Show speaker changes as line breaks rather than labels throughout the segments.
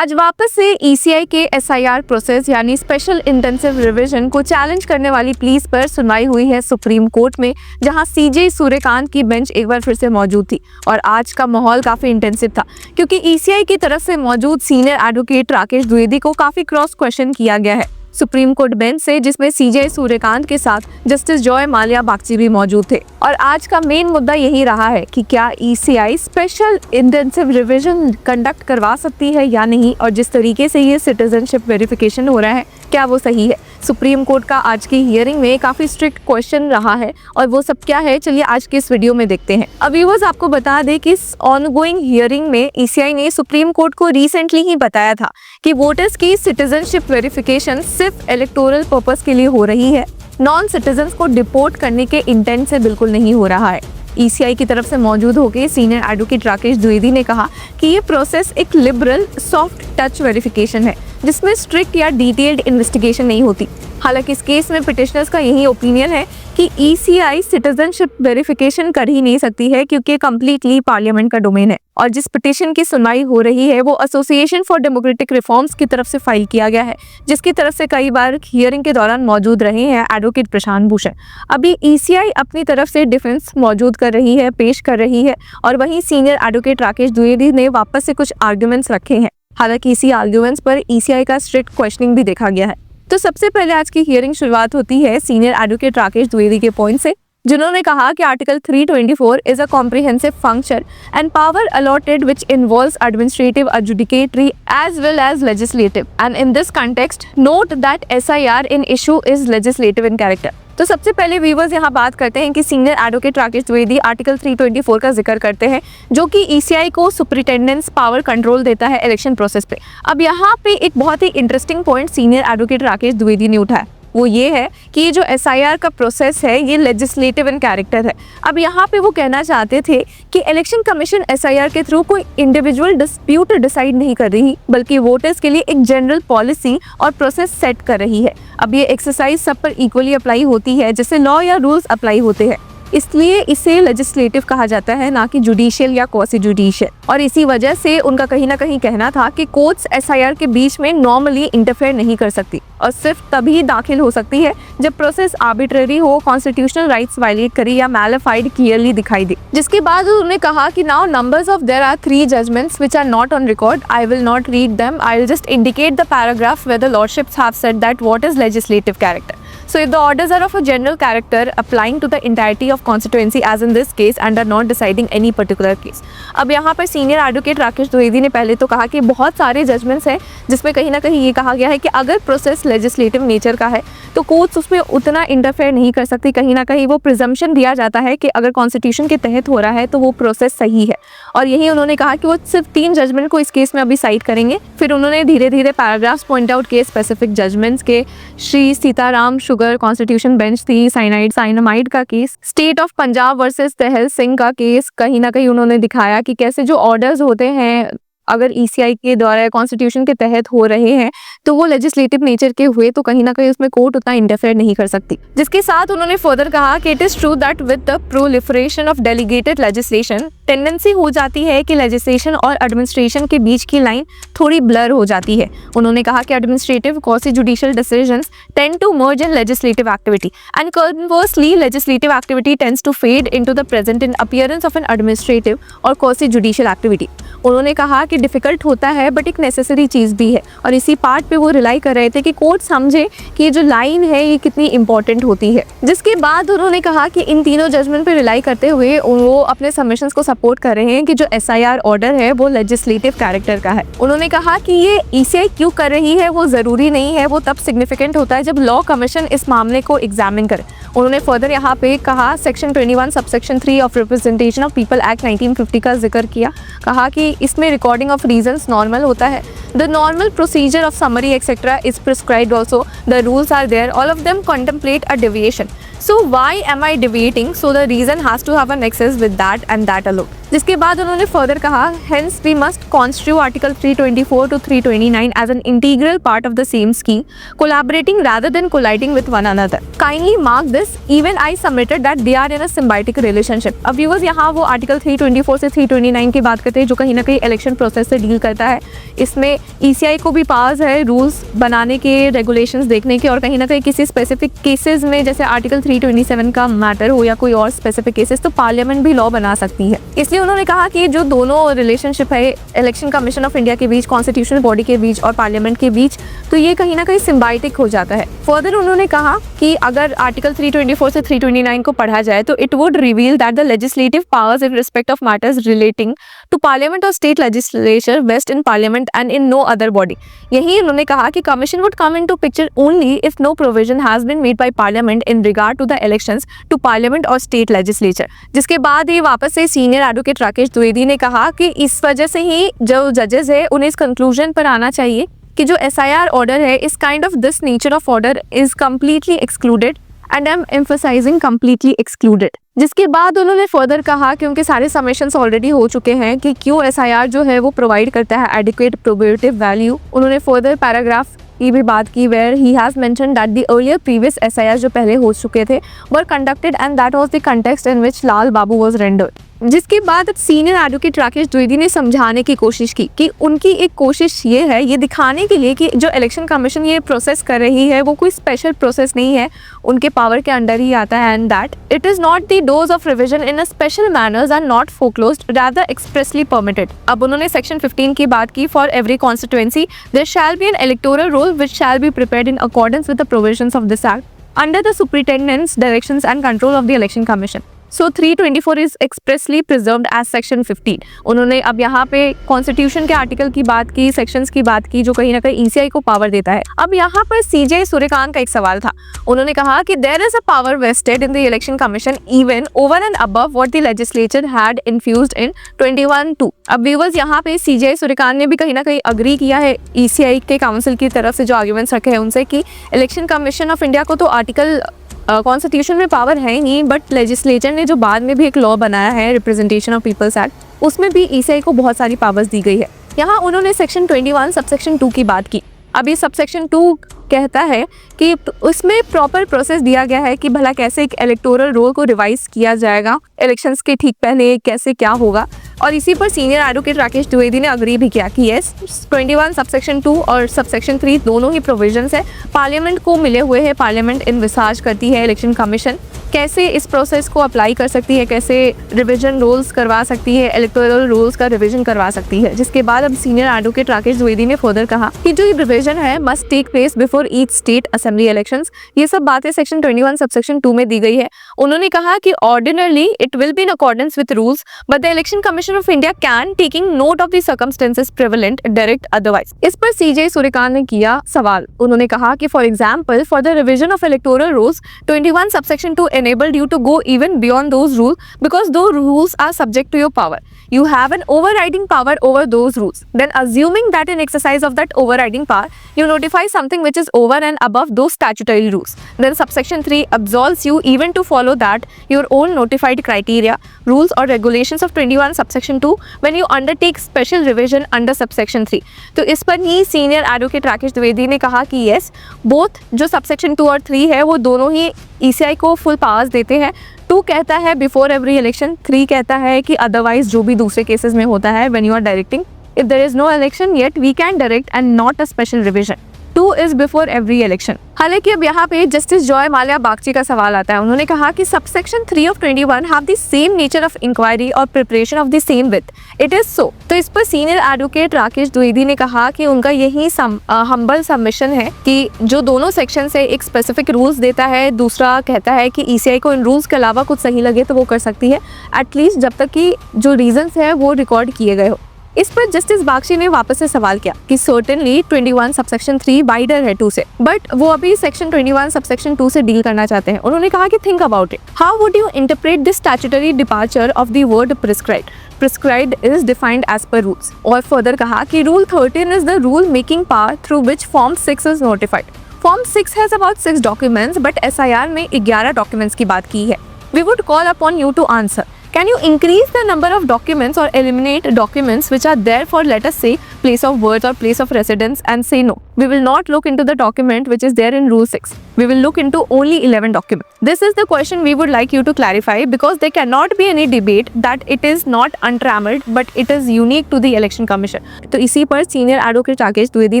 आज वापस से ईसीआई के एसआईआर प्रोसेस यानी स्पेशल इंटेंसिव रिवीजन को चैलेंज करने वाली प्लीज पर सुनवाई हुई है सुप्रीम कोर्ट में, जहां सीजे सूर्यकांत की बेंच एक बार फिर से मौजूद थी। और आज का माहौल काफी इंटेंसिव था क्योंकि ईसीआई की तरफ से मौजूद सीनियर एडवोकेट राकेश द्विवेदी को काफी क्रॉस क्वेश्चन किया गया है सुप्रीम कोर्ट बेंच से, जिसमें सीजे सूर्यकांत के साथ जस्टिस जॉय माल्या बागची भी मौजूद थे। और आज का मेन मुद्दा यही रहा है कि क्या ECI special intensive revision conduct करवा सकती है या नहीं, और जिस तरीके से ये सिटीजनशिप वेरिफिकेशन हो रहा है क्या वो सही है। सुप्रीम कोर्ट का आज की हियरिंग में काफी स्ट्रिक्ट क्वेश्चन रहा है और वो सब क्या है, चलिए आज के इस वीडियो में देखते हैं। अब व्यूअर्स, आपको बता दें कि इस ऑनगोइंग हियरिंग में ईसीआई ने सुप्रीम कोर्ट को रिसेंटली ही बताया था कि वोटर्स की सिटीजनशिप वेरिफिकेशन सिर्फ इलेक्टोरल पर्पस के लिए हो रही है, नॉन सिटीजन्स को डिपोर्ट करने के इंटेंट से बिल्कुल नहीं हो रहा है। ईसीआई की तरफ से मौजूद होकर सीनियर एडवोकेट राकेश द्विवेदी ने कहा कि ये प्रोसेस एक लिबरल सॉफ्ट टच वेरिफिकेशन है जिसमें स्ट्रिक्ट या डिटेल्ड इन्वेस्टिगेशन नहीं होती। हालांकि इस केस में पिटिशनर्स का यही ओपिनियन है कि ईसीआई सिटीजनशिप वेरिफिकेशन कर ही नहीं सकती है क्योंकि कंप्लीटली पार्लियामेंट का डोमेन है। और जिस पिटिशन की सुनवाई हो रही है वो एसोसिएशन फॉर डेमोक्रेटिक रिफॉर्म्स की तरफ से फाइल किया गया है, जिसकी तरफ से कई बार हियरिंग के दौरान मौजूद रहे हैं एडवोकेट प्रशांत भूषण। अभी ईसीआई अपनी तरफ से डिफेंस मौजूद कर रही है, पेश कर रही है, और वहीं सीनियर एडवोकेट राकेश द्विवेदी ने वापस से कुछ आर्ग्यूमेंट्स रखे हैं। हालांकि इसी आर्ग्यूमेंट्स पर ईसीआई का स्ट्रिक्ट क्वेश्चनिंग भी देखा गया है। तो सबसे पहले आज की हियरिंग शुरुआत होती है सीनियर एडवोकेट राकेश द्विवेदी के पॉइंट से, जिन्होंने कहा कि article 324 is a comprehensive function and power allotted which involves administrative, adjudicatory as well as legislative, and in this context note that SIR in issue is legislative in character। तो सबसे पहले viewers यहाँ बात करते हैं कि senior advocate Rakesh Dwivedi article 324 का जिक्र करते हैं, जो कि ईसीआई को सुपरिटेंडेंस पावर कंट्रोल देता है इलेक्शन प्रोसेस पे। अब यहाँ पे एक बहुत ही interesting point senior advocate Rakesh Dwivedi ने उठाया, वो ये है कि ये जो एसआईआर का प्रोसेस है ये लेजिस्लेटिव इन कैरेक्टर है। अब यहाँ पे वो कहना चाहते थे कि इलेक्शन कमीशन एसआईआर के थ्रू कोई इंडिविजुअल डिस्प्यूट डिसाइड नहीं कर रही, बल्कि वोटर्स के लिए एक जनरल पॉलिसी और प्रोसेस सेट कर रही है। अब ये एक्सरसाइज सब पर इक्वली अप्लाई होती है जैसे लॉ या रूल्स अप्लाई होते हैं, इसलिए इसे लेजिस्लेटिव कहा जाता है, ना कि जुडिशियल या क्वासी जुडिशियल। और इसी वजह से उनका कहीं ना कहीं कहना था कि कोर्ट्स एसआईआर के बीच में नॉर्मली इंटरफेयर नहीं कर सकती और सिर्फ तभी दाखिल हो सकती है जब प्रोसेस आर्बिट्रेरी हो, कॉन्स्टिट्यूशनल राइट्स वायलेट करे या मैलिफाइड क्लियरली दिखाई दे। जिसके बाद उन्होंने कहा कि now numbers of there are 3 judgments which are not on record. I will not read them, I will just indicate the paragraph where the lordships have said that what is legislative character. So if the orders are of a general character applying to the entirety of constituency as in this case and are not deciding any particular case। अब यहाँ पर senior advocate Rakesh Dwivedi ने पहले तो कहा कि बहुत सारे जजमेंट्स हैं जिसमें कहीं ना कहीं ये कहा गया है कि अगर प्रोसेस लेजिस्लेटिव नेचर का है तो कोर्ट्स उसमें उतना इंटरफेयर नहीं कर सकती। कहीं ना कहीं वो प्रिजम्पशन दिया जाता है कि अगर कॉन्स्टिट्यूशन के तहत हो रहा है तो वो प्रोसेस सही है। और यही उन्होंने कहा कि वो सिर्फ 3 जजमेंट को इस केस में अभी साइड करेंगे। फिर उन्होंने धीरे धीरे पैराग्राफ्स पॉइंट आउट किए स्पेसिफिक जजमेंट्स के। Shri Sitaram sugar constitution bench थी, साइनामाइड का case, state of Punjab versus Tahal Singh का केस। कहीं ना कहीं उन्होंने दिखाया कि कैसे जो ऑर्डर्स होते हैं अगर ईसीआई के द्वारा कॉन्स्टिट्यूशन के तहत हो रहे हैं तो वो लेजिस्लेटिव नेचर के हुए तो कहीं ना कहीं उसमें कोर्ट उतना इंटरफेयर नहीं कर सकती। जिसके साथ उन्होंने फर्दर कहा कि it is true that with the proliferation of delegated legislation tendency हो जाती है कि लेजिस्लेशन और एडमिनिस्ट्रेशन के बीच की लाइन थोड़ी ब्लर हो जाती है। उन्होंने कहा कि administrative quasi judicial decisions tend to merge in legislative activity and conversely legislative activity tends to fade into the present in appearance of an administrative और क्वासी जुडिशियल एक्टिविटी। उन्होंने कहा कि डिफिकल्ट होता है बट एक नेसेसरी चीज़ भी है, और इसी पार्ट पे वो रिलाई कर रहे थे कि कोर्ट समझे कि ये जो लाइन है ये कितनी इंपॉर्टेंट होती है। जिसके बाद उन्होंने कहा कि इन तीनों जजमेंट पे रिलाई करते हुए वो अपने सबमिशंस को सपोर्ट कर रहे हैं कि जो एसआईआर ऑर्डर है वो लेजिस्लेटिव कैरेक्टर का है। उन्होंने कहा कि ये ईसीआई क्यों कर रही है वो ज़रूरी नहीं है, वो तब सिग्निफिकेंट होता है जब लॉ कमीशन इस मामले को एग्जामिन करे। उन्होंने फर्दर यहाँ पे कहा section 21 subsection 3 of representation of people act 1950 का जिक्र किया। कहा कि इसमें रिकॉर्डिंग ऑफ रीजंस नॉर्मल होता है, the normal procedure of summary etcetera is prescribed also, the rules are there, all of them contemplate a deviation, so why am I deviating, so the reason has to have a nexus with that and that alone। जिसके बाद उन्होंने further कहा, hence we must constitute article 324 to 329 as an integral part of the same scheme, collaborating rather than colliding with one another. Kindly mark this, even I submitted that they are in a symbiotic relationship. अब viewers यहाँ वो article 324 से 329 की बात करते हैं जो कहीं ना कहीं इलेक्शन प्रोसेस से डील करता है। इसमें ECI को भी पास है रूल्स बनाने के, रेगुलेशंस देखने के, और कहीं ना कहीं किसी स्पेसिफिक केसेस में जैसे आर्टिकल 327 का मैटर हो या कोई और स्पेसिफिक केसेस, तो पार्लियामेंट भी लॉ बना सकती है। इसलिए उन्होंने कहा कि जो दोनों रिलेशनशिप है इलेक्शन कमीशन ऑफ इंडिया के बीच, कॉन्स्टिट्यूशनल बॉडी के बीच और पार्लियामेंट के बीच, तो ये कहीं ना कहीं सिम्बाइटिक हो जाता है। फर्दर उन्होंने कहा कि अगर आर्टिकल 324 से 329 को पढ़ा जाए तो it would reveal that the legislative powers in respect of matters relating to parliament और state legislature vest in parliament and in no other body. यही उन्होंने कहा कि commission would come into picture only if no provision has been made by parliament in regard to the elections to parliament और state legislature. जिसके बाद ये वापस से सीनियर एडवोकेट राकेश द्विवेदी ने कहा कि इस वजह से ही जो जजेस है उन्हें इस कंक्लूजन पर आना चाहिए कि जो SIR ऑर्डर है, इस kind of this nature of order is completely excluded and I am emphasising completely excluded. जिसके बाद उन्होंने फर्दर कहा कि उनके सारे सबमिशंस ऑलरेडी हो चुके हैं कि क्यों SIR जो है वो प्रोवाइड करता है एडिक्वेट प्रोबेटिव वैल्यू। उन्होंने फर्दर पैराग्राफ की भी बात की where he has mentioned that the earlier previous SIR जो पहले हो चुके थे were conducted and that was the context in which Lal Babu was rendered. जिसके बाद सीनियर एडवोकेट राकेश द्विवेदी ने समझाने की कोशिश की कि उनकी एक कोशिश ये है, ये दिखाने के लिए कि जो इलेक्शन कमीशन ये प्रोसेस कर रही है वो कोई स्पेशल प्रोसेस नहीं है, उनके पावर के अंडर ही आता है, and that it is not the dose of revision in a special manners are not foreclosed rather expressly permitted. अब उन्होंने सेक्शन 15 की बात की, for every constituency there shall be an electoral roll which shall be prepared in accordance with the provisions of this act under the superintendent's directions and control of the election commission. So 324 is expressly preserved as section 15. उन्होंने अब यहाँ पे constitution के article की बात की, sections की बात की जो कहीं ना कहीं ECI को पावर देता है। अब यहाँ पर CJ सूर्यकांत का एक सवाल था। उन्होंने कहा कि there is a power vested in the election commission even over and above what the legislature had infused in 21(2). अब व्यूअर्स यहाँ पे CJ सूर्यकांत ने भी कहीं ना कहीं अग्री किया है ECI के काउंसिल की तरफ से जो आर्ग्यूमेंट्स रखे हैं उनसे कि इलेक्शन कमीशन ऑफ इंडिया को तो आर्टिकल कॉन्स्टिट्यूशन में पावर है ही नहीं, बट लेजिस्लेचर ने जो बाद में भी एक लॉ बनाया है रिप्रेजेंटेशन ऑफ पीपल्स एक्ट, उसमें भी ECI को बहुत सारी पावर्स दी गई है। यहाँ उन्होंने सेक्शन 21 सबसेक्शन 2 की बात की। अब ये सबसेक्शन 2 कहता है कि उसमें प्रॉपर प्रोसेस दिया गया है कि भला कैसे एक इलेक्टोरल रोल को रिवाइज किया जाएगा, इलेक्शंस के ठीक पहले कैसे क्या होगा, और इसी पर सीनियर एडवोकेट राकेश द्विवेदी ने अग्री भी किया कि यस 21 सबसेक्शन 2 और सबसेक्शन 3 दोनों ही प्रोविजंस है पार्लियामेंट को मिले हुए हैं। पार्लियामेंट इन्विसाज करती है इलेक्शन कमीशन कैसे इस प्रोसेस को अप्लाई कर सकती है, कैसे रिविजन रूल्स करवा सकती है, इलेक्टोरल रूल्स का रिविजन करवा सकती है। जिसके बाद अब सीनियर एडवोकेट राकेश द्विवेदी ने फर्दर कहा कि जो ये रिविजन है must take place before each state assembly elections. ये सब बातें सेक्शन 21 सबसेक्शन 2 में दी गई है। उन्होंने कहा कि ordinarily it will be in accordance with rules but the election commission of India can taking note of the circumstances prevalent direct otherwise. इस पर CJ सूर्यकांत ने किया सवाल। उन्होंने कहा कि for example for the revision of electoral rules 21 subsection 2 enabled you to go even beyond those rules because those rules are subject to your power. You have an overriding power over those rules. Then assuming that in exercise of that overriding power, you notify something which is over and above those statutory rules. Then subsection 3 absolves you even to follow that your own notified criteria, rules or regulations of 21 subsection 2 when you undertake special revision under subsection 3. तो इस पर ही senior advocate Rakesh Dwivedi ने कहा कि yes, both जो subsection 2 और 3 है वो दोनों ही ECI को फुल पावर्स देते हैं। 2 कहता है बिफोर एवरी इलेक्शन, 3 कहता है कि अदरवाइज जो भी दूसरे केसेस में होता है when you are directing, if there is no election yet we can direct and not a special revision. 2 is before every election. हालांकि अब यहाँ पे जस्टिस जॉय माल्या बागची का सवाल आता है। उन्होंने कहा कि subsection 3 of 21 have the same nature of inquiry और preparation of the same with it is so. तो इस पर सीनियर एडवोकेट राकेश द्विवेदी ने कहा कि उनका यही हम्बल सबमिशन है कि जो दोनों सेक्शन से एक स्पेसिफिक रूल्स देता है, दूसरा कहता है कि ECI को इन रूल्स के अलावा कुछ सही लगे तो वो कर सकती है, एटलीस्ट जब तक कि जो रीजंस है वो रिकॉर्ड किए गए हो। इस पर जस्टिस बागची ने वापस से सवाल किया कि सर्टेनली 21 सबसेक्शन 3 वाइडर है 2 से, बट वो अभी सेक्शन 21 सबसेक्शन 2 से डील करना चाहते हैं। उन्होंने कहा कि think about it, how would you interpret this statutory departure of the word prescribed? Prescribed is defined as per rules. और फर्दर कहा कि rule 13 is the rule making power through which Form 6 is notified. Form 6 has about 6 documents, but SIR में 11 documents की बात की है. We would call upon you to answer. Can you increase the number of documents or eliminate documents which are there for, let us say, place of birth or place of residence, and say no, we will not look into the document which is there in Rule 6. We will look into only 11 documents. This is the question we would like you to clarify, because there cannot be any debate that it is not untrammeled but it is unique to the Election Commission. तो इसी पर Senior Advocate Rakesh Dwivedi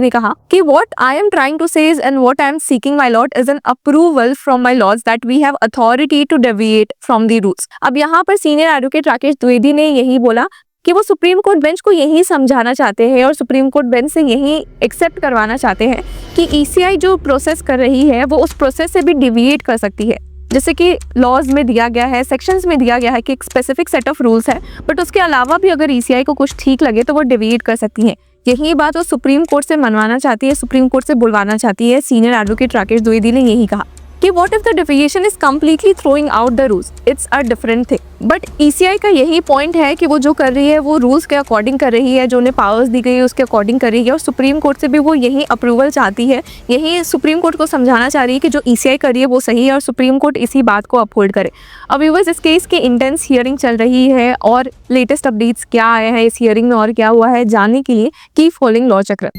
ने कहा कि what I am trying to say is and what I am seeking, my lord, is an approval from my lords that we have authority to deviate from the rules. अब यहाँ पर Senior Advocate Rakesh Dwivedi ने यही बोला कि वो supreme court bench को यही समझाना चाहते हैं और सुप्रीम कोर्ट बेंच से यही एक्सेप्ट करवाना चाहते हैं कि ईसीआई जो प्रोसेस कर रही है वो उस प्रोसेस से भी डिविएट कर सकती है। जैसे कि लॉज में दिया गया है, सेक्शंस में दिया गया है कि एक स्पेसिफिक सेट ऑफ रूल्स है, बट उसके अलावा भी अगर ईसीआई को कुछ ठीक लगे तो वो डिविएट कर सकती है। यही बात वो सुप्रीम कोर्ट से मनवाना चाहती है, सुप्रीम कोर्ट से बुलवाना चाहती है। सीनियर एडवोकेट राकेश द्विवेदी ने यही कहा कि what if the deviation is completely throwing out the rules, it's a different thing. But ECI का यही पॉइंट है कि वो जो कर रही है वो रूल्स के अकॉर्डिंग कर रही है, जो उन्हें पावर्स दी गई है उसके अकॉर्डिंग कर रही है, और सुप्रीम कोर्ट से भी वो यही अप्रूवल चाहती है, यही सुप्रीम कोर्ट को समझाना चाह रही है कि जो ईसीआई कर रही है वो सही है और सुप्रीम कोर्ट इसी बात को अपहोल्ड करे। अब व्यूअर्स, इस केस की इंटेंस हियरिंग चल रही है और लेटेस्ट अपडेट्स क्या आए हैं इस हियरिंग में और क्या हुआ है जानने के लिए कीप फॉलोइंग लॉ चक्र।